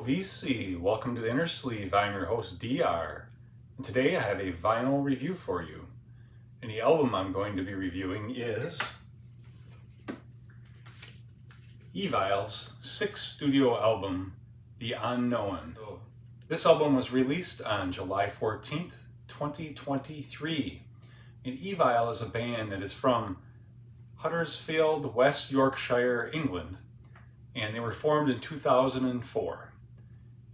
VC, welcome to the Inner Sleeve. I'm your host DR, and today I have a vinyl review for you. And the album I'm going to be reviewing is Evile's sixth studio album, The Unknown. This album was released on July 14th, 2023. And Evile is a band that is from Huddersfield, West Yorkshire, England. And they were formed in 2004.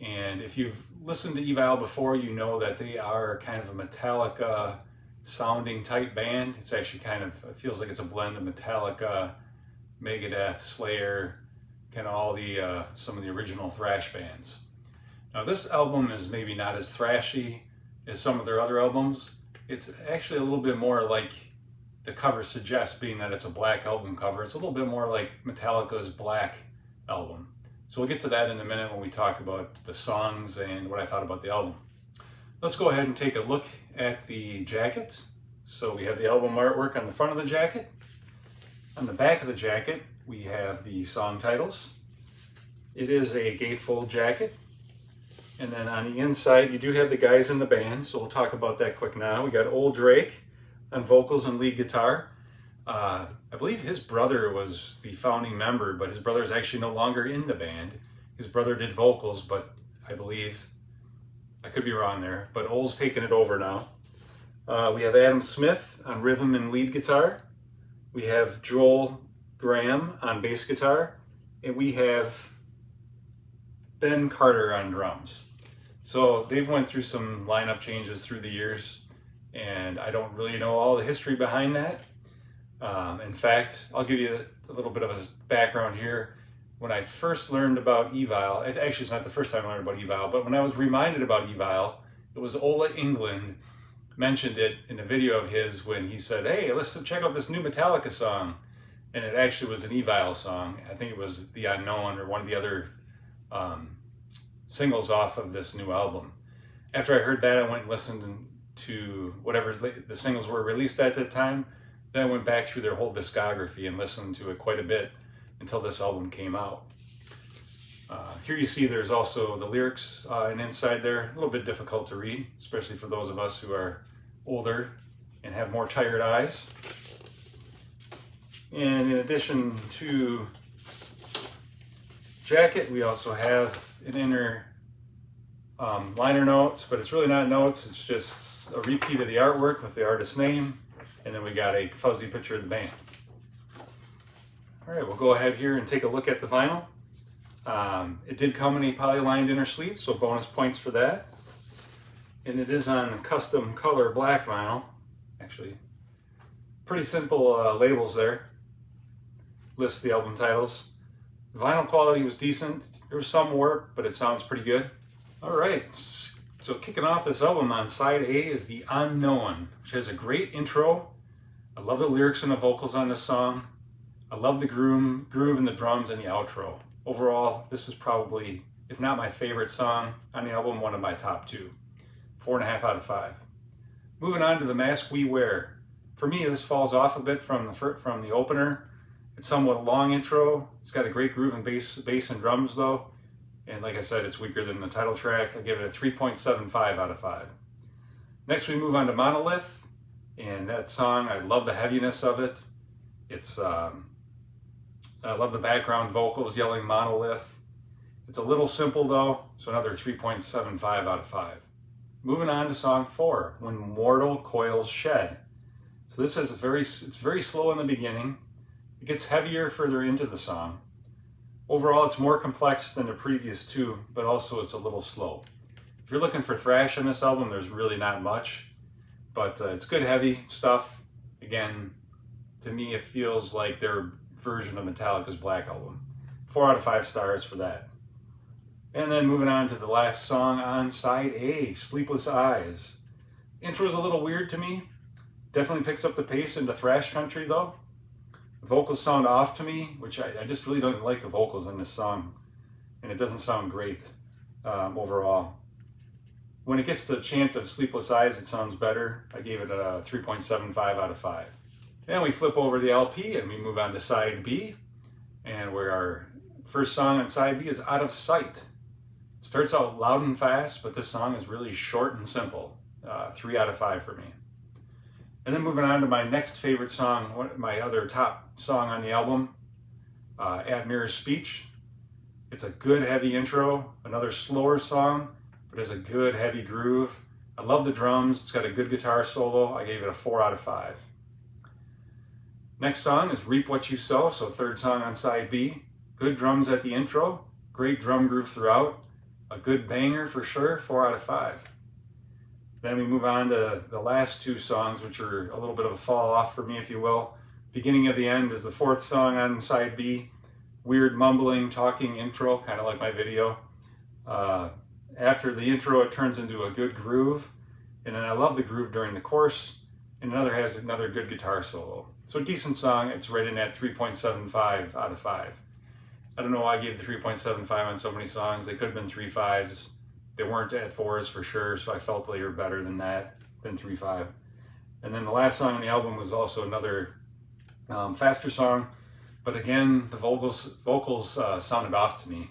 And if you've listened to Evile before, you know that they are kind of a Metallica sounding type band. It's actually it feels like it's a blend of Metallica, Megadeth, Slayer, kind of all the, some of the original thrash bands. Now this album is maybe not as thrashy as some of their other albums. It's actually a little bit more like the cover suggests, being that it's a black album cover. It's a little bit more like Metallica's Black album. So we'll get to that in a minute when we talk about the songs and what I thought about the album. Let's go ahead and take a look at the jacket. So we have the album artwork on the front of the jacket. On the back of the jacket, we have the song titles. It is a gatefold jacket. And then on the inside, you do have the guys in the band, so we'll talk about that quick now. We got Old Drake on vocals and lead guitar. I believe his brother was the founding member, but his brother is actually no longer in the band. His brother did vocals, but I believe, I could be wrong there, but Old's taken it over now. We have Adam Smith on rhythm and lead guitar. We have Joel Graham on bass guitar. And we have Ben Carter on drums. So they've went through some lineup changes through the years, and I don't really know all the history behind that. In fact, I'll give you a little bit of a background here. When I first learned about Evile, it's not the first time I learned about Evile, but when I was reminded about Evile, it was Ola Englund mentioned it in a video of his when he said, "Hey, let's check out this new Metallica song." And it actually was an Evile song. I think it was The Unknown or one of the other singles off of this new album. After I heard that, I went and listened to whatever the singles were released at that time. Then I went back through their whole discography and listened to it quite a bit until this album came out. Here you see there's also the lyrics and inside there, a little bit difficult to read, especially for those of us who are older and have more tired eyes. And in addition to jacket, we also have an inner liner notes, but it's really not notes, it's just a repeat of the artwork with the artist's name. And then we got a fuzzy picture of the band. All right, we'll go ahead here and take a look at the vinyl. It did come in a poly-lined inner sleeve, so bonus points for that. And it is on custom color black vinyl. Actually, pretty simple labels there. Lists the album titles. The vinyl quality was decent. There was some warp, but it sounds pretty good. All right. So kicking off this album on side A is The Unknown, which has a great intro. I love the lyrics and the vocals on this song. I love the groove and the drums and the outro. Overall, this is probably, if not my favorite song on the album, one of my top two. 4.5 out of 5. Moving on to The Mask We Wear. For me, this falls off a bit from the opener. It's somewhat a long intro. It's got a great groove and bass and drums though. And like I said, it's weaker than the title track. I give it a 3.75 out of 5. Next, we move on to Monolith. And that song, I love the heaviness of it. I love the background vocals yelling Monolith. It's a little simple though, so another 3.75 out of 5. Moving on to song 4, When Mortal Coils Shed. So this is it's very slow in the beginning. It gets heavier further into the song. Overall, it's more complex than the previous two, but also it's a little slow. If you're looking for thrash on this album, there's really not much, but it's good heavy stuff. Again, to me, it feels like their version of Metallica's Black Album. 4 out of 5 stars for that. And then moving on to the last song on side A, Sleepless Eyes. Intro's a little weird to me. Definitely picks up the pace into thrash country though. The vocals sound off to me, which I just really don't like the vocals in this song. And it doesn't sound great overall. When it gets to the chant of Sleepless Eyes, it sounds better. I gave it a 3.75 out of 5. Then we flip over the LP and we move on to side B. And where our first song on side B is Out of Sight. Starts out loud and fast, but this song is really short and simple. 3 out of 5 for me. And then moving on to my next favorite song, my other top song on the album, At Mirror's Speech. It's a good heavy intro, another slower song, but has a good heavy groove. I love the drums, it's got a good guitar solo. I gave it a 4 out of 5. Next song is Reap What You Sow, so third song on side B. Good drums at the intro, great drum groove throughout, a good banger for sure, 4 out of 5. Then we move on to the last two songs, which are a little bit of a fall off for me, if you will. Beginning of the End is the fourth song on side B. Weird mumbling, talking intro, kind of like my video. After the intro, it turns into a good groove. And then I love the groove during the chorus. And another has another good guitar solo. So a decent song. It's rated at 3.75 out of 5. I don't know why I gave the 3.75 on so many songs. They could have been 3.5s. They weren't at 4s for sure, so I felt they were better than that, than 3.5. And then the last song on the album was also another faster song, but again, the vocals sounded off to me,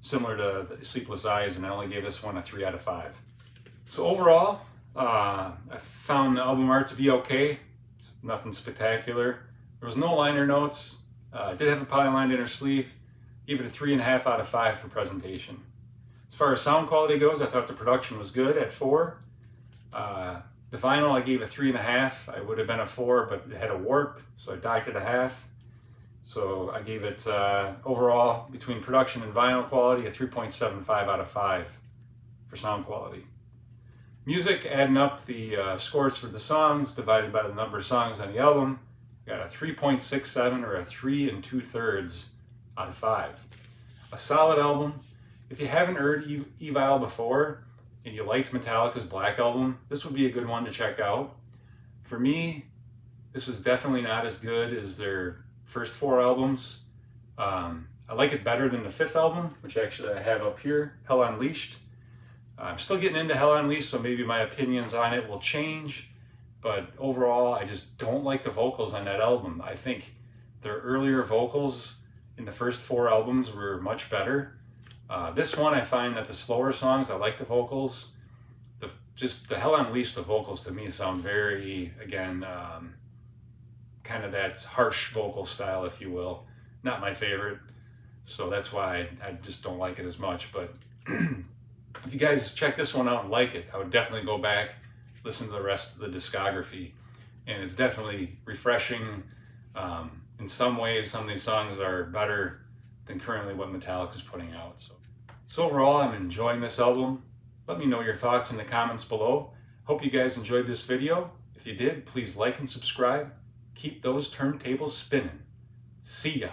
similar to the Sleepless Eyes, and I only gave this one a 3 out of 5. So overall, I found the album art to be okay. It's nothing spectacular. There was no liner notes. I did have a polylined inner sleeve. Gave it a 3.5 out of 5 for presentation. As far as sound quality goes, I thought the production was good at 4. The vinyl I gave a 3.5. I would have been a 4, but it had a warp, so I docked it a half. So I gave it overall, between production and vinyl quality, a 3.75 out of 5 for sound quality. Music, adding up the scores for the songs divided by the number of songs on the album, got a 3.67 or a 3 2/3 out of 5. A solid album. If you haven't heard Evile before and you liked Metallica's Black Album, this would be a good one to check out. For me, this is definitely not as good as their first 4 albums. I like it better than the 5th album, which actually I have up here, Hell Unleashed. I'm still getting into Hell Unleashed, so maybe my opinions on it will change. But overall, I just don't like the vocals on that album. I think their earlier vocals in the first 4 albums were much better. This one, I find that the slower songs, I like the vocals. Just the Hell Unleashed, the vocals to me sound very, again, kind of that harsh vocal style, if you will. Not my favorite, so that's why I just don't like it as much. But if you guys check this one out and like it, I would definitely go back, listen to the rest of the discography. And it's definitely refreshing. In some ways, some of these songs are better than currently what Metallica's putting out. So overall, I'm enjoying this album. Let me know your thoughts in the comments below. Hope you guys enjoyed this video. If you did, please like and subscribe. Keep those turntables spinning. See ya.